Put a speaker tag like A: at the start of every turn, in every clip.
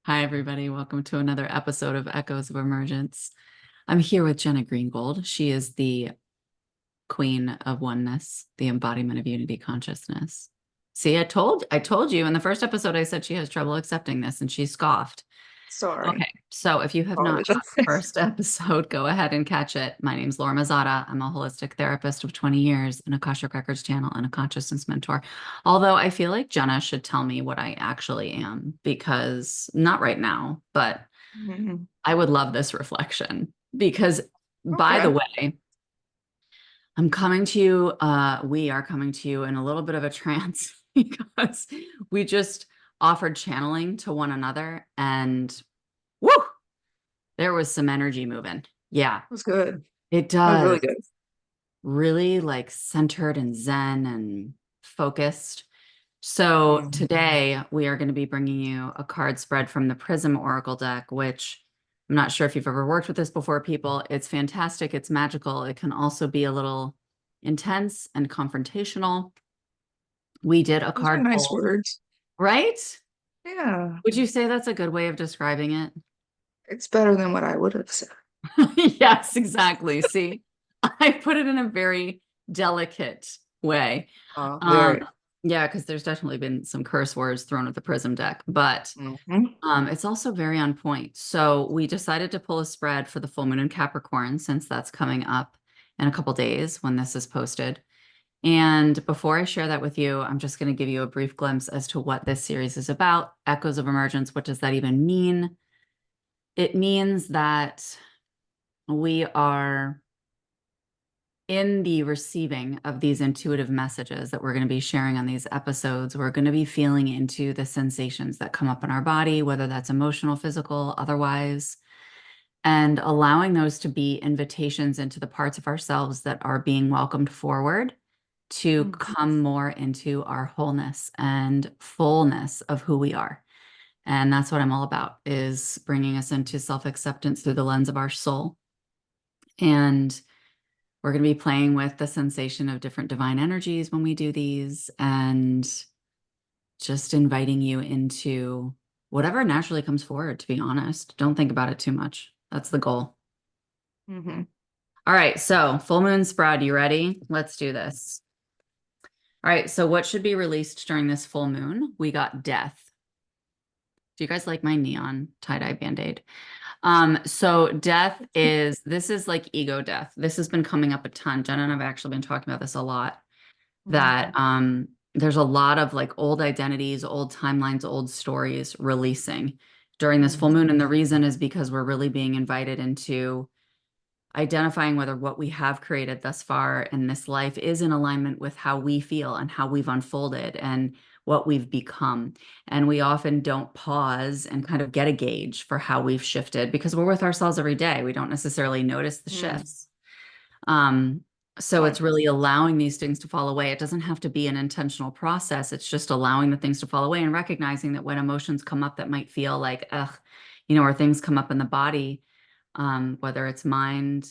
A: Hi, everybody. Welcome to another episode of Echoes of Emergence. I'm here with Jenna Greengold. She is the queen of oneness, the embodiment of unity consciousness. See, I told you in the first episode, I said she has trouble accepting this and she scoffed.
B: Sorry.
A: Okay, so if you have not caught the
B: Apologize.
A: first episode, go ahead and catch it. My name's Laura Mazzata. I'm a holistic therapist of 20 years, an Akashic Records channel, and a consciousness mentor. Although I feel like Jenna should tell me what I actually am, because not right now, but
B: Mhm.
A: I would love this reflection. Because, by the
B: Okay.
A: way, I'm coming to you, we are coming to you in a little bit of a trance because we just offered channeling to one another and woo! There was some energy moving. Yeah,
B: That was good.
A: it
B: That was really
A: does.
B: good.
A: Really like centered and zen and focused. So
B: Mhm.
A: today we are going to be bringing you a card spread from the Prism Oracle deck, which I'm not sure if you've ever worked with this before, people. It's fantastic. It's magical. It can also be a little intense and confrontational. We did a
B: Those are
A: card
B: nice
A: pull,
B: words.
A: right?
B: Yeah.
A: Would you say that's a good way of describing it?
B: It's better than what I would have said.
A: Yes, exactly. See, I put it in a very delicate way. Um,
B: Very.
A: yeah, because there's definitely been some curse words thrown at the Prism deck, but
B: Hmm.
A: it's also very on point. So we decided to pull a spread for the full moon in Capricorn since that's coming up in a couple days when this is posted. And before I share that with you, I'm just going to give you a brief glimpse as to what this series is about. Echoes of Emergence. What does that even mean? It means that we are in the receiving of these intuitive messages that we're going to be sharing on these episodes. We're going to be feeling into the sensations that come up in our body, whether that's emotional, physical, otherwise, and allowing those to be invitations into the parts of ourselves that are being welcomed forward to
B: Hmm.
A: come more into our wholeness and fullness of who we are. And that's what I'm all about, is bringing us into self-acceptance through the lens of our soul. And we're going to be playing with the sensation of different divine energies when we do these and just inviting you into whatever naturally comes forward, to be honest. Don't think about it too much. That's the goal.
B: Hmm.
A: All right, so full moon spread, you ready? Let's do this. All right, so what should be released during this full moon? We got death. Do you guys like my neon tie-dye band-aid? So death is, this is like ego death. This has been coming up a ton. Jenna and I've actually been talking about this a lot, that there's a lot of like old identities, old timelines, old stories releasing during this full
B: Hmm.
A: moon. And the reason is because we're really being invited into identifying whether what we have created thus far in this life is in alignment with how we feel and how we've unfolded and what we've become. And we often don't pause and kind of get a gauge for how we've shifted because we're with ourselves every day. We don't necessarily notice the
B: Hmm.
A: shifts. Um, so
B: Right.
A: it's really allowing these things to fall away. It doesn't have to be an intentional process. It's just allowing the things to fall away and recognizing that when emotions come up that might feel like, ugh, or things come up in the body, whether it's mind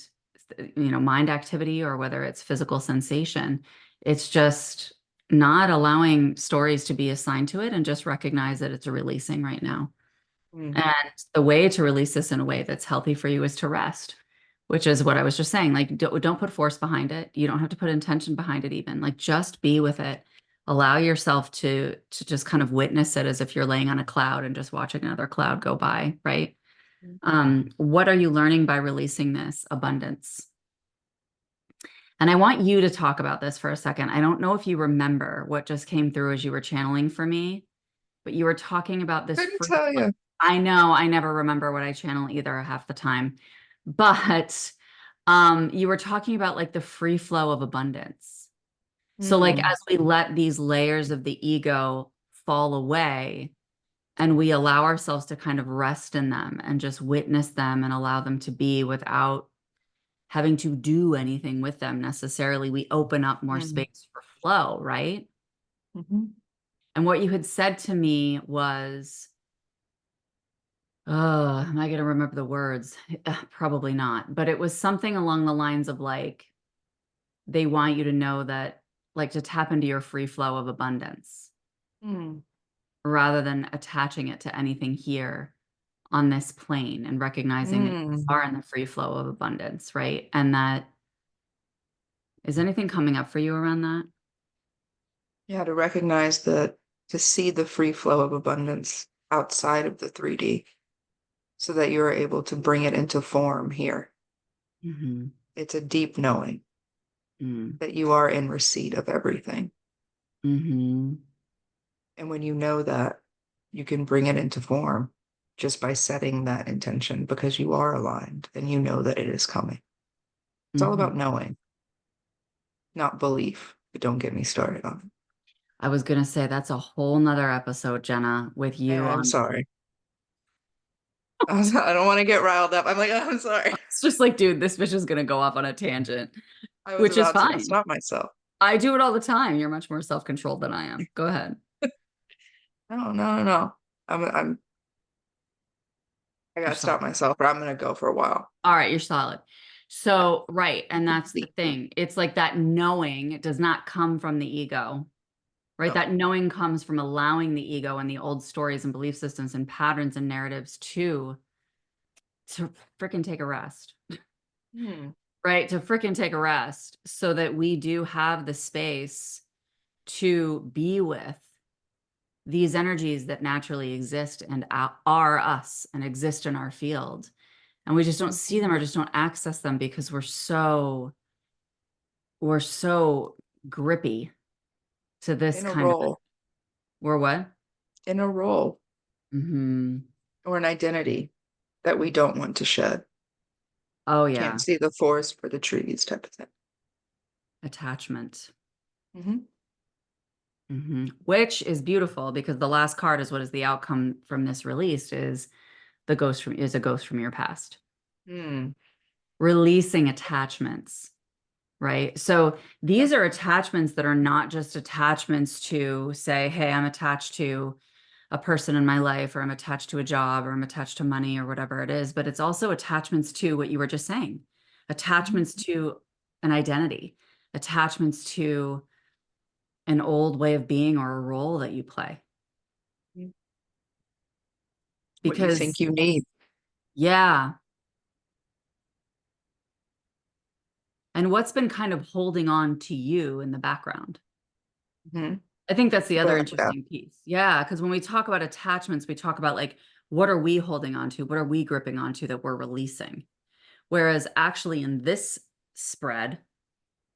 A: activity or whether it's physical sensation, it's just not allowing stories to be assigned to it and just recognize that it's releasing right now.
B: Hmm.
A: And the way to release this in a way that's healthy for you is to rest, which is what I was just saying. Like, don't put force behind it. You don't have to put intention behind it even. Like, just be with it. Allow yourself to just kind of witness it as if you're laying on a cloud and just watching another cloud go by, right? What are you learning by releasing this abundance? And I want you to talk about this for a second. I don't know if you remember what just came through as you were channeling for me, but you were talking about this
B: Couldn't
A: free.
B: tell you.
A: I know I never remember what I channel either half the time, but you were talking about like the free flow of abundance. So like
B: Hmm.
A: as we let these layers of the ego fall away and we allow ourselves to kind of rest in them and just witness them and allow them to be without having to do anything with them necessarily, we open up more
B: Hmm.
A: space for flow, right?
B: Hmm.
A: And what you had said to me was, oh, am I going to remember the words? Probably not. But it was something along the lines of like, they want you to know that, like, to tap into your free flow of abundance
B: Hmm.
A: rather than attaching it to anything here. on this plane and recognizing that you
B: Mm.
A: are in the free flow of abundance, right? And that is anything coming up for you around that?
B: Yeah, to recognize that, to see the free flow of abundance outside of the 3D so that you are able to bring it into form here.
A: Mm-hmm.
B: It's a deep knowing
A: Mm-hmm.
B: that you are in receipt of everything.
A: Mm-hmm.
B: And when you know that, you can bring it into form just by setting that intention because you are aligned and you know that it is coming. It's all
A: Mm-hmm.
B: about knowing, not belief. But don't get me started on it.
A: I was gonna say that's a whole nother episode, Jenna, with you
B: I'm
A: on.
B: sorry. I don't want to get riled up. I'm like, oh, I'm sorry.
A: It's just like, dude, this bitch is gonna go off on a tangent,
B: I was
A: which is
B: about to
A: fine.
B: stop myself.
A: I do it all the time. You're much more self-controlled than I am. Go ahead.
B: No, no, no, no. I
A: You're
B: gotta stop
A: solid.
B: myself or I'm gonna go for a while.
A: All right, you're solid.
B: Yeah.
A: So, right, and that's the
B: Complete.
A: thing. It's like that knowing does not come from the ego, right?
B: No.
A: That knowing comes from allowing the ego and the old stories and belief systems and patterns and narratives to freaking take a rest,
B: Hmm.
A: right? To freaking take a rest so that we do have the space to be with these energies that naturally exist and are us and exist in our field. And we just don't see them or just don't access them because we're so grippy to this
B: In a
A: kind of
B: role,
A: we're what?
B: in a role
A: Hmm.
B: or an identity that we don't want to shed.
A: Oh
B: Can't
A: yeah.
B: see the forest for the trees type of thing.
A: Attachment.
B: Hmm.
A: Which is beautiful because the last card is what is the outcome from this release is a ghost from your past.
B: Hmm.
A: Releasing attachments, right? So
B: Yep.
A: these are attachments that are not just attachments to say, hey, I'm attached to a person in my life, or I'm attached to a job, or I'm attached to money, or whatever it is, but it's also attachments to what you were just saying, attachments
B: Mhm.
A: to an identity, attachments to an old way of being or a role that you play.
B: What you think
A: Because,
B: you need.
A: yeah. And what's been kind of holding on to you in the background?
B: Hmm.
A: I think that's the other
B: Without a doubt.
A: interesting piece. Yeah, because when we talk about attachments, we talk about like, what are we holding on to? What are we gripping onto that we're releasing? Whereas actually in this spread,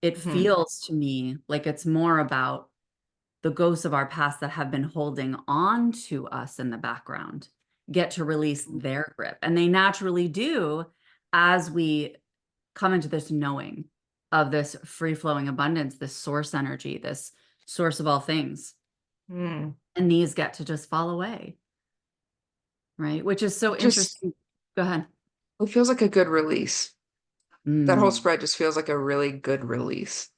A: it
B: Hmm.
A: feels to me like it's more about the ghosts of our past that have been holding on to us in the background get to release their grip. And they naturally do as we come into this knowing of this free flowing abundance, this source energy, this source of all things.
B: Hmm.
A: And these get to just fall away, right? Which is so
B: Just,
A: interesting. Go ahead.
B: it feels like a good release. That whole
A: Mm.
B: spread just feels like a really good release.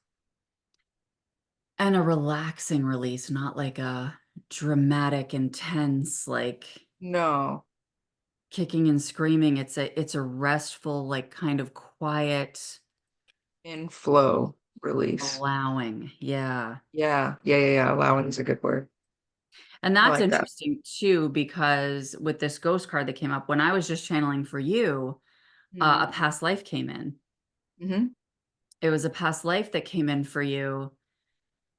A: And a relaxing release, not like a dramatic, intense, like
B: No,
A: kicking and screaming. It's a restful, like kind of quiet
B: in flow release.
A: allowing. Yeah.
B: Yeah, yeah, yeah, yeah. Allowing is a good word.
A: And
B: I
A: that's
B: like that.
A: interesting too, because with this ghost card that came up, when I was just channeling for you, a
B: Hmm.
A: past life came in.
B: Hmm.
A: It was a past life that came in for you,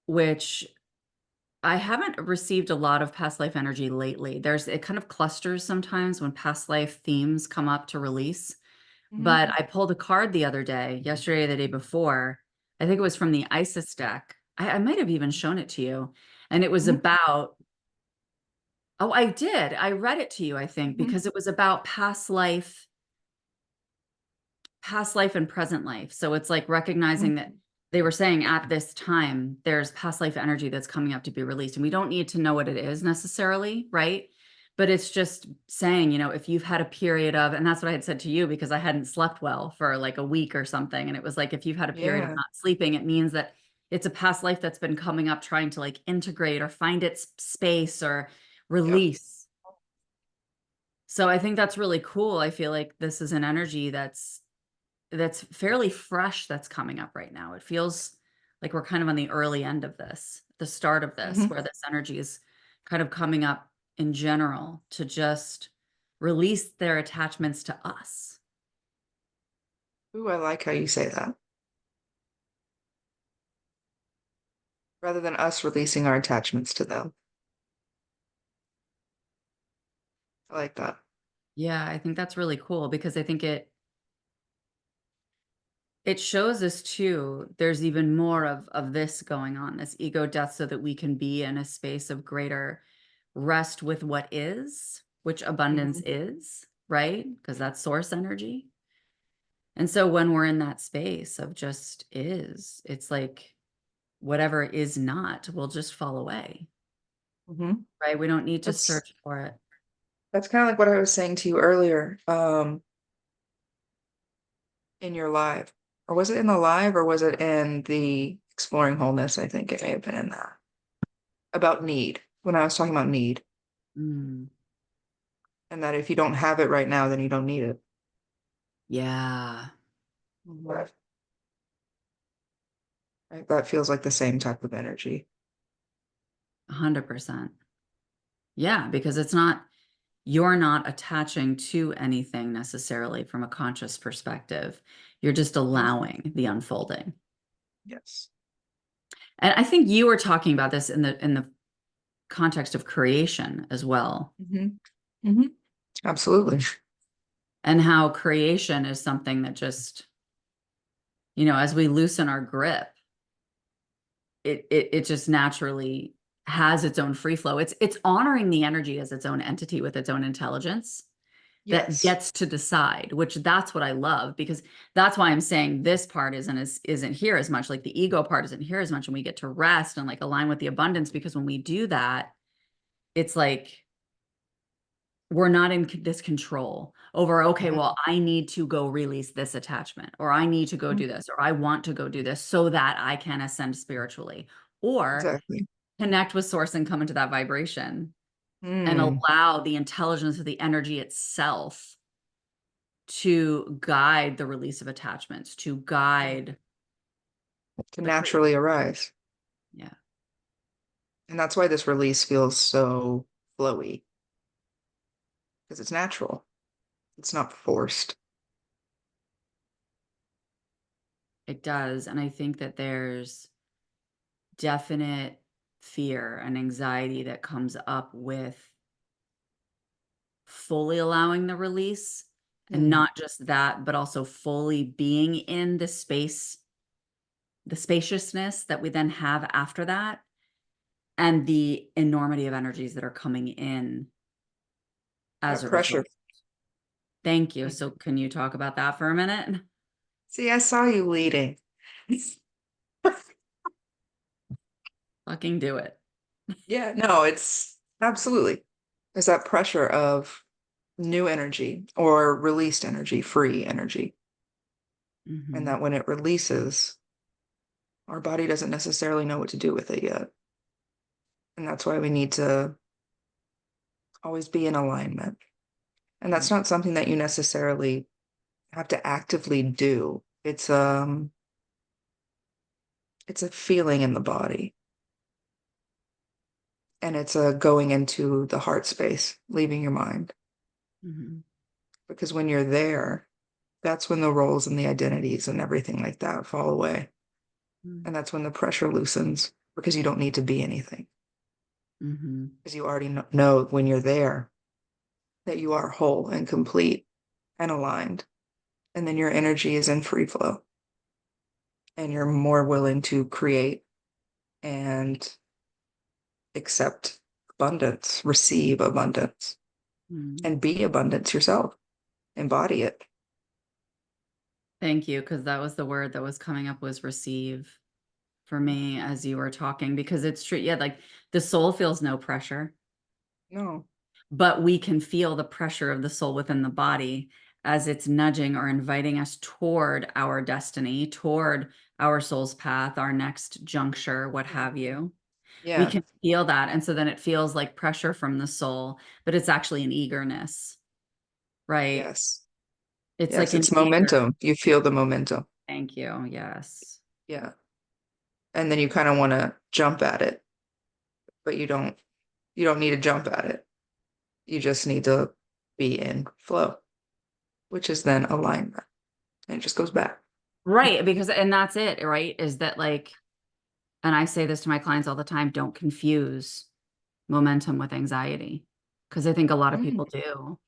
A: which I haven't received a lot of past life energy lately. It kind of clusters sometimes when past life themes come up to release.
B: Hmm.
A: But I pulled a card the other day, yesterday or the day before. I think it was from the Isis deck. I might have even shown it to you. And it was
B: Hmm.
A: about, oh, I did. I read it to you, I think,
B: Hmm.
A: because it was about past life and present life. So it's like recognizing that they were saying at this time, there's past life energy that's coming up to be released. And we don't need to know what it is necessarily, right? But it's just saying, if you've had a period of, and that's what I had said to you because I hadn't slept well for like a week or something. And it was like, if you've had a period of
B: Yeah.
A: not sleeping, it means that it's a past life that's been coming up trying to like integrate or find its space or
B: Yep.
A: release. So I think that's really cool. I feel like this is an energy that's fairly fresh that's coming up right now. It feels like we're kind of on the early end of this, the start of this,
B: Hmm.
A: where this energy is kind of coming up in general to just release their attachments to us.
B: Ooh, I like how you say that. Rather than us releasing our attachments to them. I like that.
A: Yeah, I think that's really cool because I think it shows us too there's even more of this going on, this ego death, so that we can be in a space of greater rest with what is, which abundance
B: Mhm.
A: is, right? Because that's source energy. And so when we're in that space of just is, it's like whatever is not will just fall away,
B: Mhm.
A: right? We don't need to
B: That's
A: search for it.
B: that's kind of like what I was saying to you earlier, in your live. Or was it in the live or was it in the exploring wholeness? I think it may have been in that. About need. When I was talking about need.
A: Mm,
B: And that if you don't have it right now, then you don't need it.
A: yeah,
B: Right. Right? That feels like the same type of energy.
A: 100%. Yeah, because you're not attaching to anything necessarily from a conscious perspective. You're just
B: Mhm.
A: allowing the unfolding.
B: Yes.
A: And I think you were talking about this in the context of creation as well,
B: Hmm. Hmm. Absolutely.
A: and how creation is something that just, as we loosen our grip, it just naturally has its own free flow. It's honoring the energy as its own entity with its own intelligence that
B: Yes.
A: gets to decide, which that's what I love, because that's why I'm saying this part isn't here as much, like the ego part isn't here as much, and we get to rest and like align with the abundance, because when we do that, it's like we're not in this control over, okay,
B: Mhm.
A: well, I need to go release this attachment, or I need to go
B: Mhm.
A: do this, or I want to go do this so that I can ascend spiritually, or
B: Exactly.
A: connect with source and come into that vibration and
B: Mm.
A: allow the intelligence of the energy itself to guide the release of attachments, to guide
B: To
A: the create.
B: naturally arise.
A: Yeah.
B: And that's why this release feels so flowy, because it's natural. It's not forced.
A: It does. And I think that there's definite fear and anxiety that comes up with fully allowing the release. And
B: Mm.
A: not just that, but also fully being in the space, the spaciousness that we then have after that, and the enormity of energies that are coming in as
B: That
A: a
B: pressure.
A: result. Thank you.
B: Mm.
A: So, can you talk about that for a minute?
B: See, I saw you leading.
A: Fucking do it.
B: Yeah, no, it's absolutely. There's that pressure of new energy or released energy, free energy. And
A: Hmm.
B: that when it releases, our body doesn't necessarily know what to do with it yet. And that's why we need to always be in alignment. And that's not something that you necessarily have to actively do. It's a feeling in the body. And it's a going into the heart space, leaving your mind.
A: Hmm.
B: Because when you're there, that's when the roles and the identities and everything like that fall away.
A: Hmm.
B: And that's when the pressure loosens because you don't need to be anything.
A: Hmm.
B: Because you already know when you're there that you are whole and complete and aligned. And then your energy is in free flow and you're more willing to create and accept abundance, receive abundance,
A: Hmm.
B: and be abundance yourself. Embody it.
A: Thank you, because that was the word that was coming up, was receive, for me as you were talking, because it's true. Yeah, like the soul feels no pressure,
B: No.
A: but we can feel the pressure of the soul within the body as it's nudging or inviting us toward our destiny, toward our soul's path, our next juncture, what
B: Mm.
A: have you. We
B: Yeah.
A: can feel that. And so then it feels like pressure from the soul, but it's actually an eagerness, right?
B: Yes.
A: It's
B: Yes.
A: like an
B: It's
A: eager.
B: momentum. You feel the momentum.
A: Thank you. Yes.
B: Yeah. And then you kind of want to jump at it, but you don't need to jump at it. You just need to be in flow, which is then alignment. And it just goes back.
A: Right. Because, and that's it, right? Is that like, and I say this to my clients all the time, don't confuse momentum with anxiety. Because I think a lot of
B: Mm,
A: people do,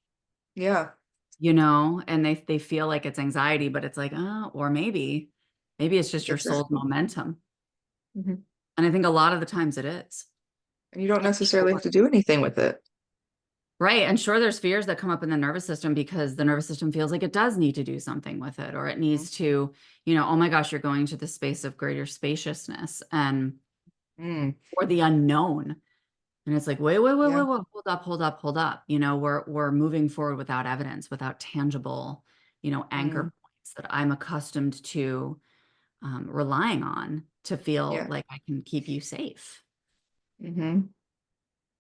B: yeah,
A: and they feel like it's anxiety, but it's like, or maybe it's just your soul's
B: exactly.
A: momentum.
B: Mhm.
A: And I think a lot of the times it is.
B: And you don't
A: And
B: necessarily have
A: sure.
B: to do anything with it.
A: Right. And sure, there's fears that come up in the nervous system because the nervous system feels like it does need to do something with it, or it
B: Mhm.
A: needs to, oh my gosh, you're going to the space of greater spaciousness and
B: Mm,
A: or the unknown. And it's like, wait, wait, wait,
B: yeah.
A: wait, wait, hold up, hold up, hold up. We're moving forward without evidence, without tangible, anchor
B: Mm,
A: points that I'm accustomed to relying on to feel
B: yeah.
A: like I can keep you safe.
B: Hmm.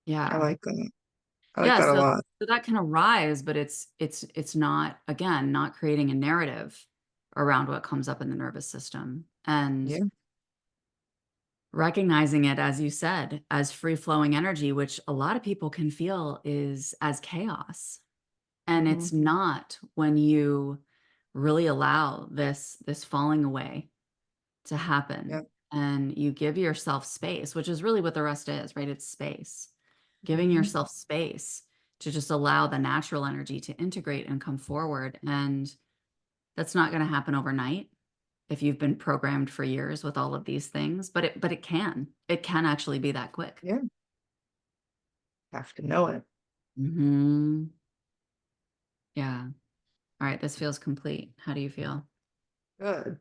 B: I
A: Yeah.
B: like that. I like
A: Yeah,
B: that a
A: so
B: lot.
A: that can arise, but it's not, again, not creating a narrative around what comes up in the nervous system and
B: Yeah.
A: recognizing it, as you said, as free flowing energy, which a lot of people can feel is as chaos. And
B: Hmm.
A: it's not when you really allow this falling away to
B: Yeah.
A: happen and you give yourself space, which is really what the rest is, right? It's space. Giving
B: Hmm.
A: yourself space to just allow the natural energy to integrate and come forward. And that's not going to happen overnight if you've been programmed for years with all of these things, but it can. It can actually be that quick.
B: Yeah. Have to know it.
A: Hmm. Yeah. All right, this feels complete. How do you feel?
B: Good.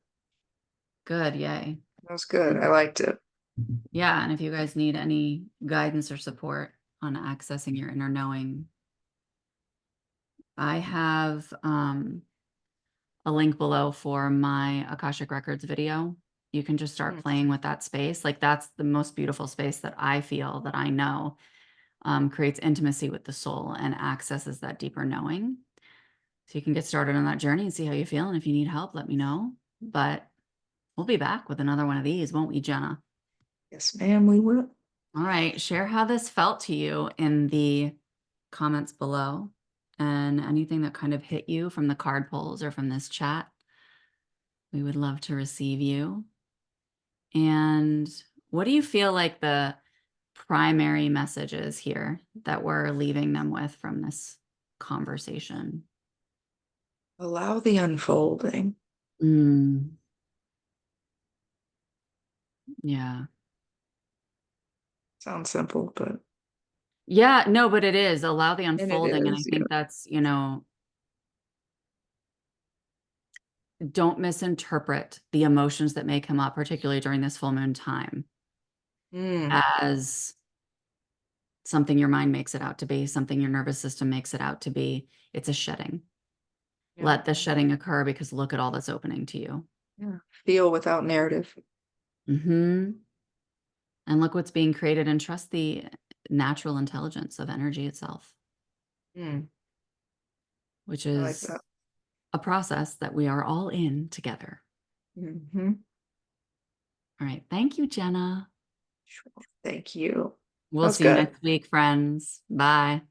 A: Good, yay.
B: That was good. I liked it.
A: Yeah, and if you guys need any guidance or support on accessing your inner knowing, I have a link below for my Akashic Records video. You can just start
B: Mm,
A: playing with that space. Like that's the most beautiful space that I feel that I know creates intimacy with the soul and accesses that deeper knowing. So you can get started on that journey and see how you feel. And if you need help, let me know. But we'll be back with another one of these, won't we, Jenna?
B: yes, ma'am, we will.
A: All right. Share how this felt to you in the comments below and anything that kind of hit you from the card pulls or from this chat. We would love to receive you. And what do you feel like the primary messages here that we're leaving them with from this conversation?
B: Allow the unfolding.
A: Mm, yeah.
B: Sounds simple, but
A: Yeah, no, but it is allow the
B: and it
A: unfolding. And I
B: is, yeah.
A: think that's, don't misinterpret the emotions that may come up, particularly during this full moon time,
B: Mm,
A: as something your mind makes it out to be, something your nervous system makes it out to be. It's a shedding.
B: yeah.
A: Let the shedding occur because look at all that's opening to you.
B: Yeah. Feel without narrative.
A: Hmm. And look what's being created and trust the natural intelligence of energy itself,
B: Mm,
A: which
B: I like
A: is
B: that.
A: a process that we are all in together.
B: Hmm.
A: All right. Thank you, Jenna.
B: Sure. Thank you. That
A: We'll
B: was
A: see you
B: good.
A: next week, friends. Bye.